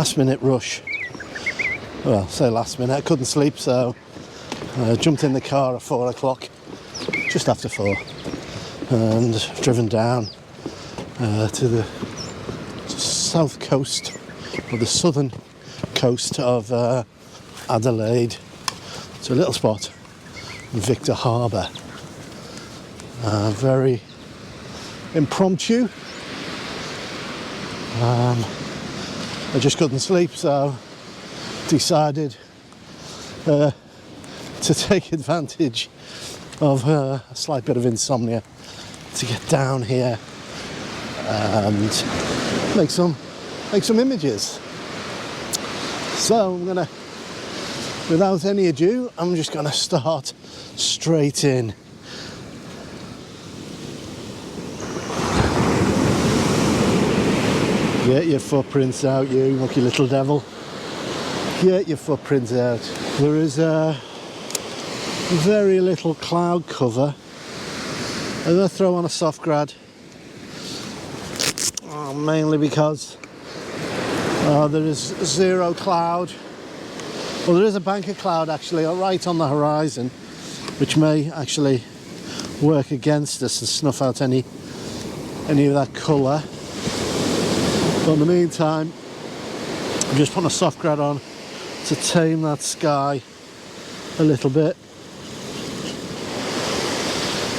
last minute rush. Well, say last minute, I couldn't sleep, so I jumped in the car at 4 o'clock, just after 4, and driven down to the south coast, or the southern coast of Adelaide, to a little spot in Victor Harbour. Very impromptu. I just couldn't sleep, so decided to take advantage of a slight bit of insomnia to get down here and make some images. So I'm gonna, without any ado, I'm just gonna start straight in. Get your footprints out, you lucky little devil. Get your footprints out. There is a very little cloud cover. I'm going to throw on a soft grad. Mainly because there is zero cloud. Well, there is a bank of cloud actually right on the horizon, which may actually work against us and snuff out any of that colour. But in the meantime, I'm just putting a soft grad on to tame that sky a little bit.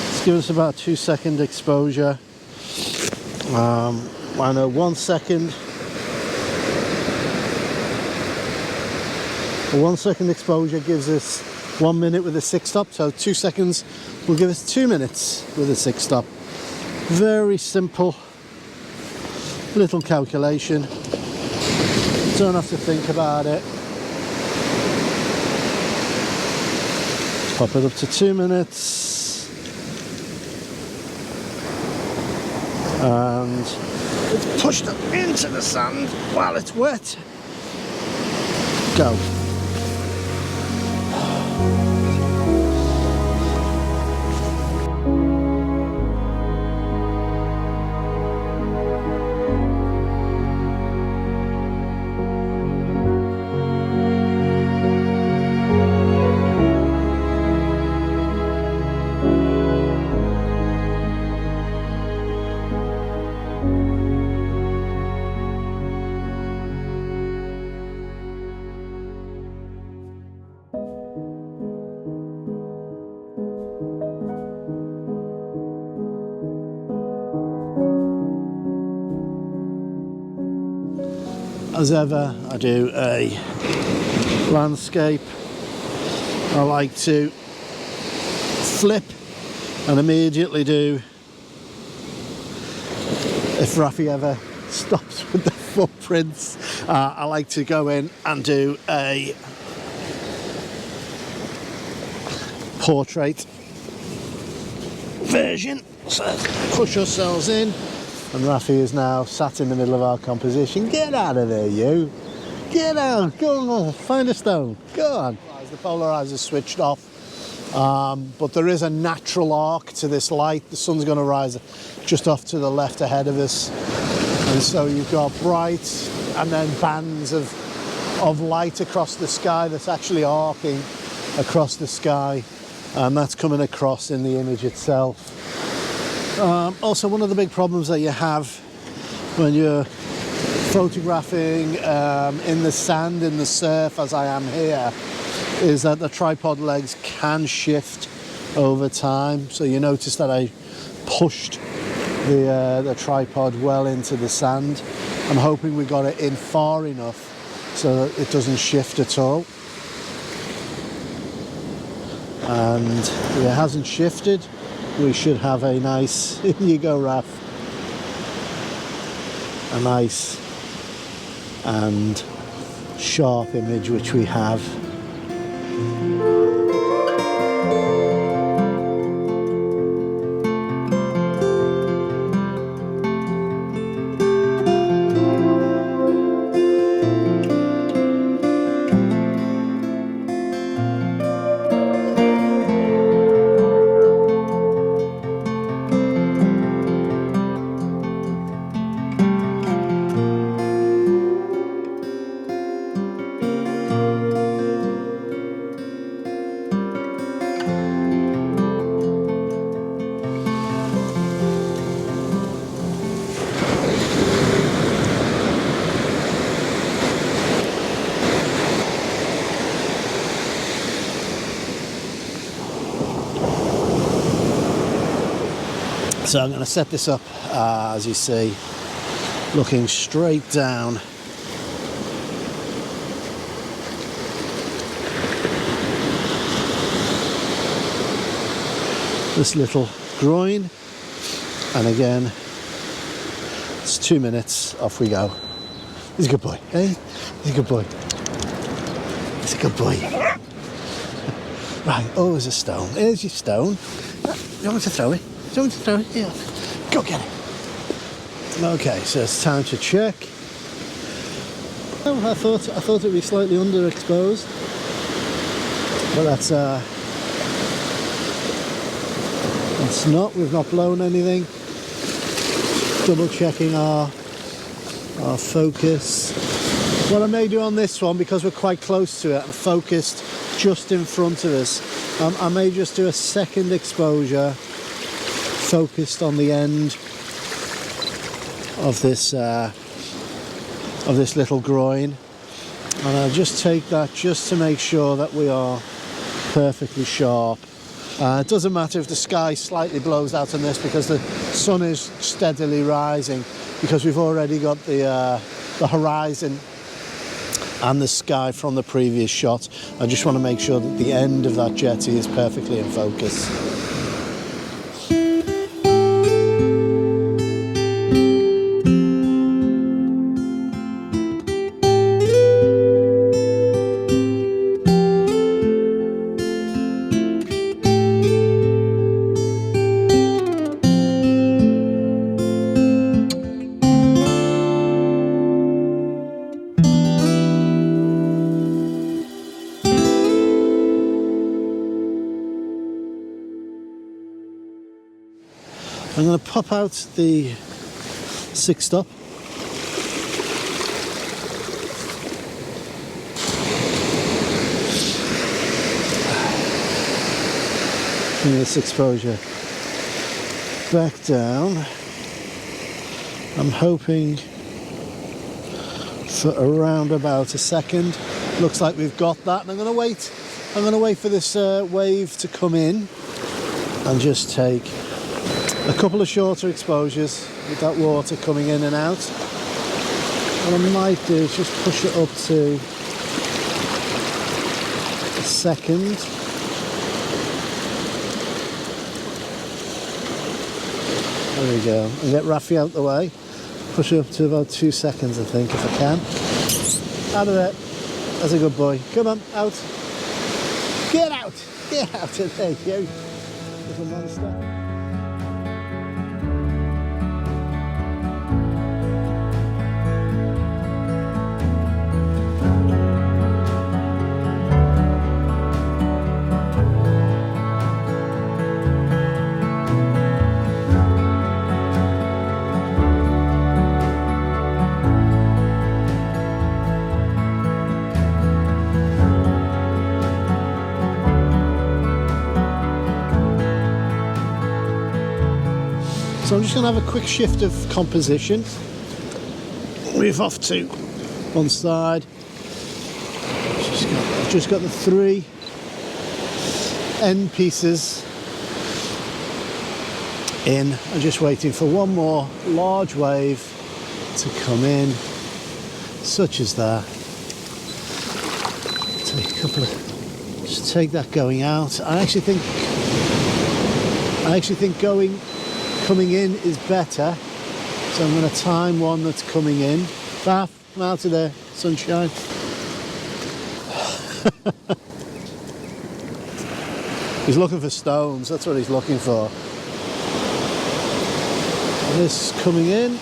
Let's give us about 2-second exposure. I know 1 second. A 1 second exposure gives us 1 minute with a 6-stop, so 2 seconds will give us 2 minutes with a 6-stop. Very simple little calculation. Don't have to think about it. Let's pop it up to 2 minutes. And it's pushed up into the sand while it's wet. Go. As ever, I do a landscape. I like to flip and immediately do, if Rafi ever stops with the footprints, I like to go in and do a portrait version. So push ourselves in. And Rafi is now sat in the middle of our composition. Get out of there, you! Get out! Go on, find a stone. Go on. The polarizer switched off, but there is a natural arc to this light. The sun's going to rise just off to the left ahead of us, and so you've got bright and then bands of light across the sky that's actually arcing across the sky, and that's coming across in the image itself. Also, one of the big problems that you have when you're photographing in the sand, in the surf, as I am here, is that the tripod legs can shift over time. So you notice that I pushed the tripod well into the sand. I'm hoping we got it in far enough so that it doesn't shift at all. And if it hasn't shifted, we should have a nice, here you go, Raf, a nice and sharp image, which we have. So I'm going to set this up, as you see, looking straight down. This little groin, and again, it's 2 minutes, off we go. He's a good boy, eh? He's a good boy. He's a good boy. Right, oh, there's a stone. Here's your stone. You want me to throw it? Do you want me to throw it? Yeah. Go get it. Okay, so it's time to check. Oh, I thought it'd be slightly underexposed, but that's not. We've not blown anything. Double checking our focus. What I may do on this one, because we're quite close to it and focused just in front of us, I may just do a second exposure focused on the end of this little groin, and I'll just take that just to make sure that we are perfectly sharp. It doesn't matter if the sky slightly blows out on this, because the sun is steadily rising, because we've already got the horizon and the sky from the previous shot. I just want to make sure that the end of that jetty is perfectly in focus. I'm going to pop out the 6-stop. Bring this exposure back down. I'm hoping for around about a second. Looks like we've got that, and I'm going to wait. I'm going to wait for this wave to come in and just take a couple of shorter exposures with that water coming in and out. What I might do is just push it up to a second. There we go. And get Rafi out the way. Push it up to about 2 seconds, I think, if I can. Out of there. That's a good boy. Come on, out. Get out. Get out of there, you little monster. So I'm just going to have a quick shift of composition. Move off to one side. I've just got the 3 end pieces in. I'm just waiting for one more large wave to come in, such as that. Take a couple of, just take that going out. I actually think coming in is better, so I'm going to time one that's coming in. Bath, come out of there, sunshine. He's looking for stones, that's what he's looking for. And this coming in.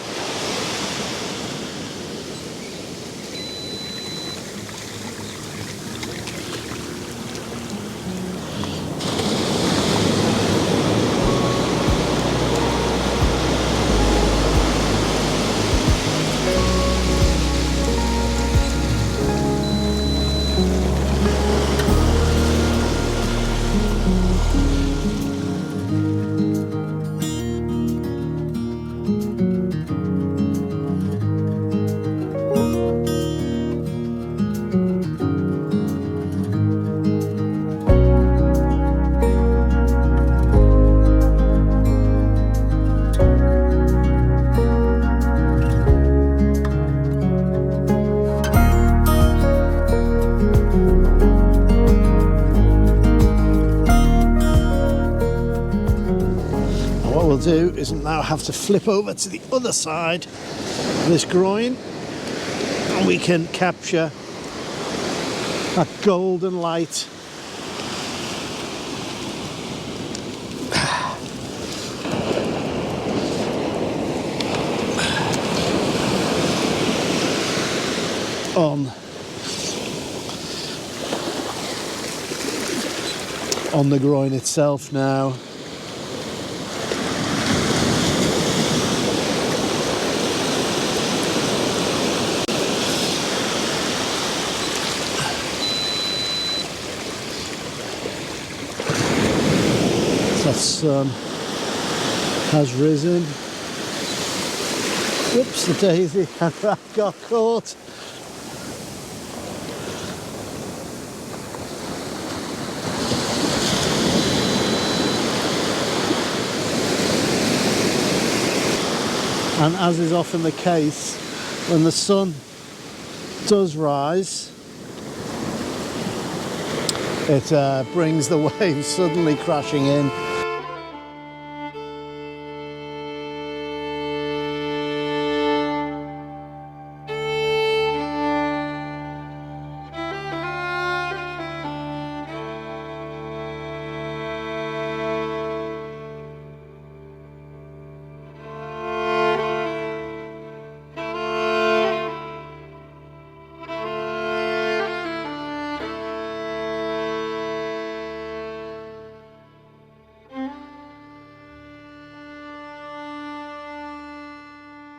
we'll do is now have to flip over to the other side of this groin, and we can capture that golden light. On the groin itself now. The sun has risen. Whoops, the daisy, I got caught. And as is often the case, when the sun does rise, it brings the waves suddenly crashing in.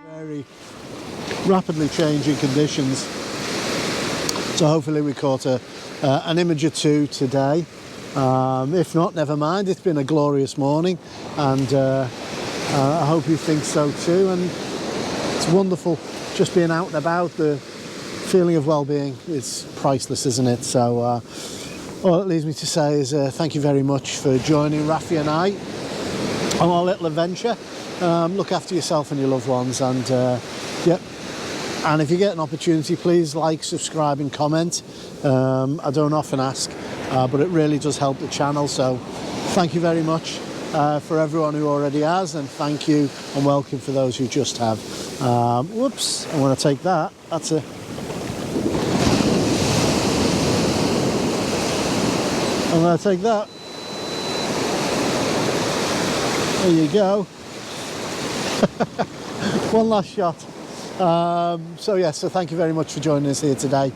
Very rapidly changing conditions, so hopefully we caught an image or two today. If not, never mind, it's been a glorious morning, and I hope you think so too. And it's wonderful just being out and about. The feeling of well-being is priceless, isn't it? So all it leaves me to say is thank you very much for joining Rafi and I on our little adventure. Look after yourself and your loved ones, and yep. And if you get an opportunity, please like, subscribe and comment. I don't often ask, but it really does help the channel, so thank you very much for everyone who already has, and thank you and welcome for those who just have. Whoops, I'm going to take that. That's a... I'm going to take that. There you go. One last shot. So yes, so thank you very much for joining us here today.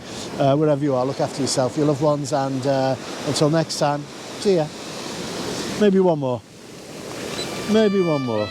Wherever you are, look after yourself, your loved ones, and until next time, see ya. Maybe one more. Maybe one more.